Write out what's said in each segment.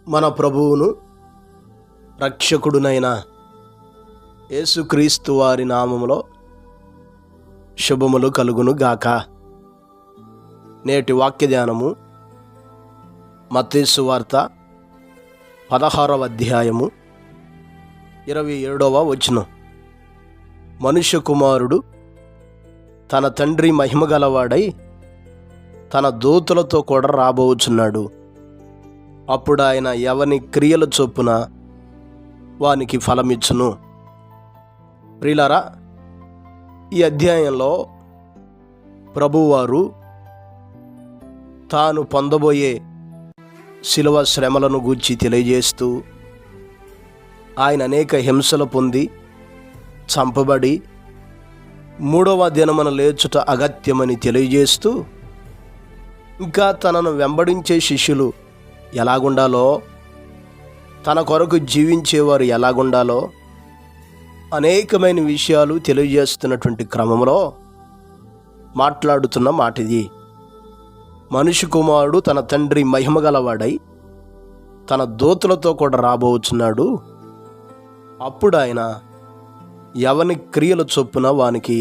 మన ప్రభువును రక్షకుడునైన యేసుక్రీస్తు వారి నామములో శుభములు కలుగును గాక. నేటి వాక్య ధ్యానము మత్తయి సువార్త 16వ అధ్యాయము 27వ వచనం. మనుష్య కుమారుడు తన తండ్రి మహిమగలవాడై తన దూతలతో కూడా రాబోచున్నాడు. అప్పుడు ఆయన ఎవని క్రియల చొప్పున వానికి ఫలమిచ్చును. ప్రియులారా, ఈ అధ్యాయంలో ప్రభువారు తాను పొందబోయే శిలువ శ్రమలను గూర్చి తెలియజేస్తూ, ఆయన అనేక హింసలు పొంది చంపబడి 3వ దినమున లేచుట అగత్యమని తెలియజేస్తూ, ఇంకా తనను వెంబడించే శిష్యులు ఎలాగుండాలో, తన కొరకు జీవించేవారు ఎలాగుండాలో అనేకమైన విషయాలు తెలియజేస్తున్నటువంటి క్రమంలో మాట్లాడుతున్న మాట ఇది. మనిషి కుమారుడు తన తండ్రి మహిమగలవాడై తన దూతలతో కూడా రాబోచున్నాడు. అప్పుడు ఆయన ఎవని క్రియల చొప్పున వానికి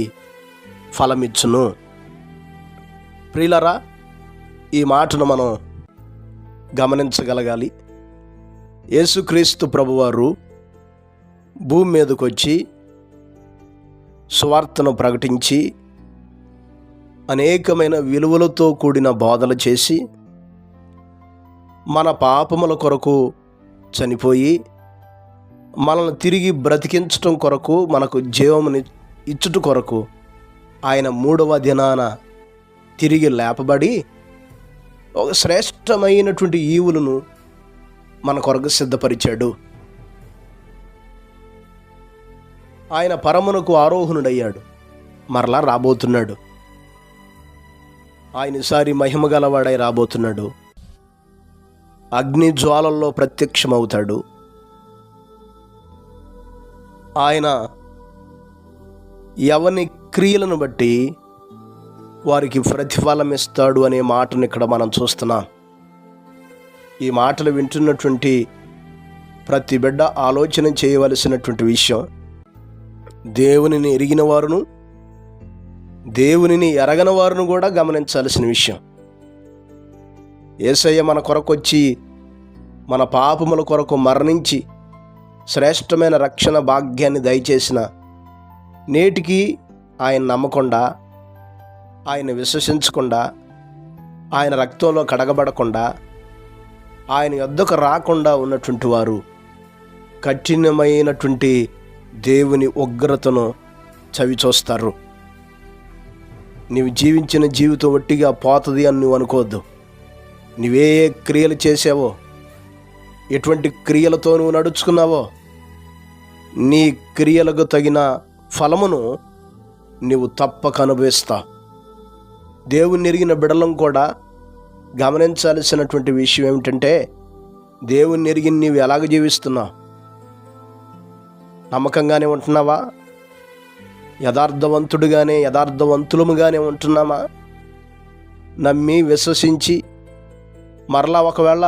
ఫలమిచ్చును. ప్రియులారా, ఈ మాటను మనం గమనించగలగాలి. యేసుక్రీస్తు ప్రభువారు భూమి మీదకు వచ్చి సువార్తను ప్రకటించి అనేకమైన విలువలతో కూడిన బోధలు చేసి మన పాపముల కొరకు చనిపోయి మనల్ని తిరిగి బ్రతికించటం కొరకు, మనకు జీవముని ఇచ్చుట కొరకు ఆయన 3వ దినాన తిరిగి లేపబడి ఒక శ్రేష్టమైనటువంటి ఈవులను మన కొరకు సిద్ధపరిచాడు. ఆయన పరమునకు ఆరోహణుడయ్యాడు, మరలా రాబోతున్నాడు. ఆయన ఈసారి మహిమ గలవాడై రాబోతున్నాడు. అగ్ని జ్వాలల్లో ప్రత్యక్షమవుతాడు. ఆయన ఎవని క్రియలను బట్టి వారికి ప్రతిఫలం ఇస్తాడు అనే మాటను ఇక్కడ మనం చూస్తున్నాం. ఈ మాటలు వింటున్నటువంటి ప్రతి బిడ్డ ఆలోచన చేయవలసినటువంటి విషయం, దేవునిని ఎరిగిన వారును దేవునిని ఎరగని వారును కూడా గమనించాల్సిన విషయం. యేసయ్య మన కొరకు వచ్చి మన పాపముల కొరకు మరణించి శ్రేష్టమైన రక్షణ భాగ్యాన్ని దయచేసిన నేటికి ఆయన నమ్మకుండా, ఆయన విశ్వసించకుండా, ఆయన రక్తంలో కడగబడకుండా, ఆయన యొద్దకు రాకుండా ఉన్నటువంటి వారు కఠినమైనటువంటి దేవుని ఉగ్రతను చవిచూస్తారు. నీవు జీవించిన జీవితం ఒట్టిగా పోతుంది అని నువ్వు అనుకోవద్దు. నువ్వే క్రియలు చేసావో, ఎటువంటి క్రియలతో నువ్వు నడుచుకున్నావో, నీ క్రియలకు తగిన ఫలమును నీవు తప్పక అనుభవిస్తావు. దేవుని ఎరిగిన బిడలం కూడా గమనించాల్సినటువంటి విషయం ఏమిటంటే, దేవుని ఎరిగి నీవు ఎలాగ జీవిస్తున్నావు? నమ్మకంగానే ఉంటున్నావా? యథార్థవంతులుగానే ఉంటున్నామా? నమ్మి విశ్వసించి మరలా ఒకవేళ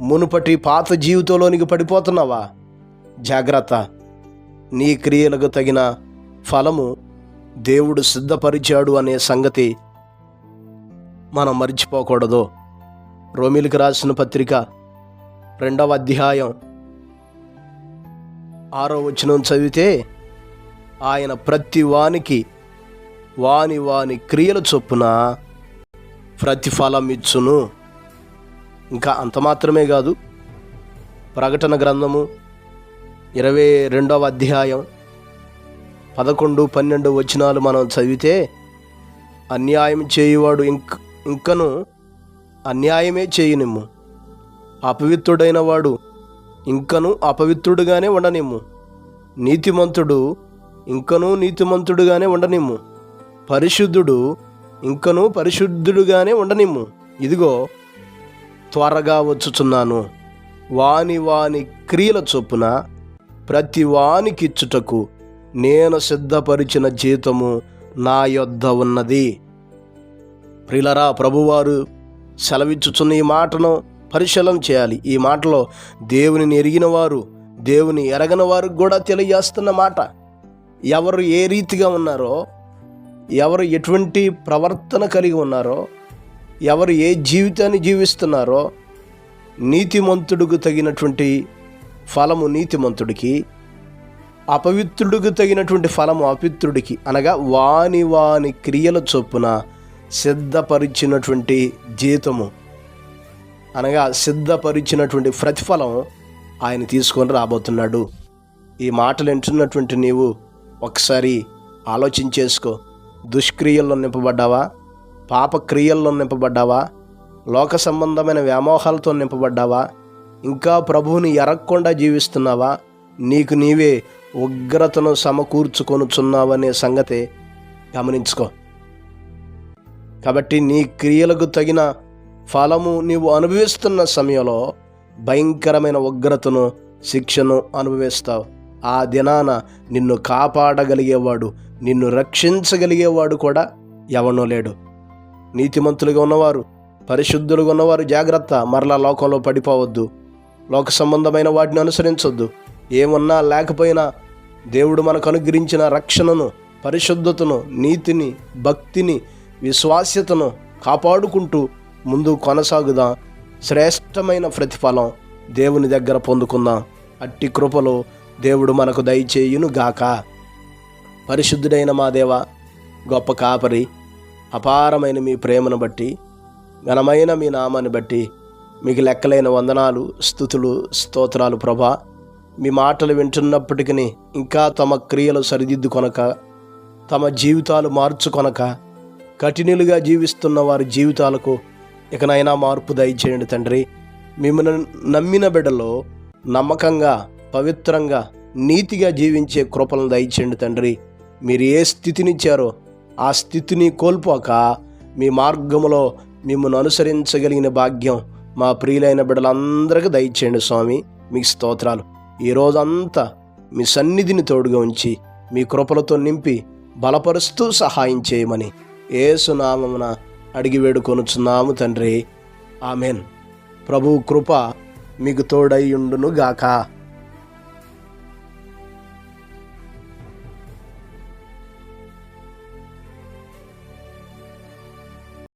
మునుపటి పాత జీవితంలోనికి పడిపోతున్నావా? జాగ్రత్త. నీ క్రియలకు తగిన ఫలము దేవుడు సిద్ధపరిచాడు అనే సంగతి మనం మర్చిపోకూడదు. రోమీయులకు రాసిన పత్రిక 2వ అధ్యాయం 6వ వచనం చదివితే, ఆయన ప్రతి వానికి వాని క్రియల చొప్పున ప్రతిఫలం ఇచ్చును. ఇంకా అంత మాత్రమే కాదు, ప్రకటన గ్రంథము 22వ అధ్యాయం 11, 12 వచనాలు మనం చదివితే, అన్యాయం చేయువాడు ఇంకను అన్యాయమే చేయనిమ్ము, అపవిత్రుడైన వాడు ఇంకను అపవిత్రుడుగానే ఉండనిమ్ము, నీతిమంతుడు ఇంకనూ నీతిమంతుడుగానే ఉండనిమ్ము, పరిశుద్ధుడు ఇంకనూ పరిశుద్ధుడుగానే ఉండనిమ్ము. ఇదిగో త్వరగా వచ్చుచున్నాను. వాని క్రియల చొప్పున ప్రతి వానికిచ్చుటకు నేను సిద్ధపరిచిన జీతము నా యొద్ద ఉన్నది. ప్రియులారా, ప్రభువారు సెలవిచ్చుచున్న ఈ మాటను పరిశీలన చేయాలి. ఈ మాటలో దేవునిని ఎరిగిన వారు, దేవుని ఎరగని వారికి కూడా తెలియజేస్తున్న మాట. ఎవరు ఏ రీతిగా ఉన్నారో, ఎవరు ఎటువంటి ప్రవర్తన కలిగి ఉన్నారో, ఎవరు ఏ జీవితాన్ని జీవిస్తున్నారో, నీతిమంతుడికి తగినటువంటి ఫలము నీతిమంతుడికి, అపవిత్రుడికి తగినటువంటి ఫలము అపవిత్రుడికి, అనగా వాని వాని క్రియల చొప్పున సిద్ధపరిచినటువంటి జీతము, అనగా సిద్ధపరిచినటువంటి ప్రతిఫలం ఆయన తీసుకొని రాబోతున్నాడు. ఈ మాటలు వింటున్నటువంటి నీవు ఒకసారి ఆలోచించేసుకో. దుష్క్రియల్లో నింపబడ్డావా? పాపక్రియల్లో నింపబడ్డావా? లోక సంబంధమైన వ్యామోహాలతో నింపబడ్డావా? ఇంకా ప్రభువుని ఎరగకుండా జీవిస్తున్నావా? నీకు నీవే ఉగ్రతను సమకూర్చుకొనుచున్నావనే సంగతి గమనించుకో. కాబట్టి నీ క్రియలకు తగిన ఫలము నీవు అనుభవిస్తున్న సమయంలో భయంకరమైన ఉగ్రతను, శిక్షను అనుభవిస్తావు. ఆ దినాన నిన్ను కాపాడగలిగేవాడు, నిన్ను రక్షించగలిగేవాడు కూడా ఎవనో లేడు. నీతిమంతులుగా ఉన్నవారు, పరిశుద్ధులుగా ఉన్నవారు జాగ్రత్త. మరలా లోకంలో పడిపోవద్దు. లోక సంబంధమైన వాటిని అనుసరించొద్దు. ఏమన్నా లేకపోయినా దేవుడు మనకు అనుగ్రహించిన రక్షణను, పరిశుద్ధతను, నీతిని, భక్తిని, విశ్వాస్యతను కాపాడుకుంటూ ముందు కొనసాగుదాం. శ్రేష్టమైన ప్రతిఫలం దేవుని దగ్గర పొందుకుందాం. అట్టి కృపలో దేవుడు మనకు దయచేయును గాక. పరిశుద్ధుడైన మా దేవ, గొప్ప కాపరి, అపారమైన మీ ప్రేమను బట్టి, ఘనమైన మీ నామాన్ని బట్టి మీకు లెక్కలైన వందనాలు, స్తుతులు, స్తోత్రాలు ప్రభా. మీ మాటలు వింటున్నప్పటికీ ఇంకా తమ క్రియలు సరిదిద్దుకొనక, తమ జీవితాలు మార్చుకొనక, కఠినులుగా జీవిస్తున్న వారి జీవితాలకు ఇకనైనా మార్పు దయచేయండి తండ్రి. మిమ్మల్ని నమ్మిన బిడ్డలో నమ్మకంగా, పవిత్రంగా, నీతిగా జీవించే కృపలను దయచేయండి తండ్రి. మీరు ఏ స్థితినిచ్చారో ఆ స్థితిని కోల్పోక మీ మార్గములో మిమ్మల్ని అనుసరించగలిగిన భాగ్యం మా ప్రియులైన బిడ్డలందరికీ దయచేయండి స్వామి. మీకు స్తోత్రాలు. ఈరోజంతా మీ సన్నిధిని తోడుగా ఉంచి మీ కృపలతో నింపి బలపరుస్తూ సహాయం చేయమని యేసు నామమున అడిగి వేడుకొనుచున్నాము తండ్రి. ఆమెన్. ప్రభు కృప మీకు తోడై ఉండును గాక.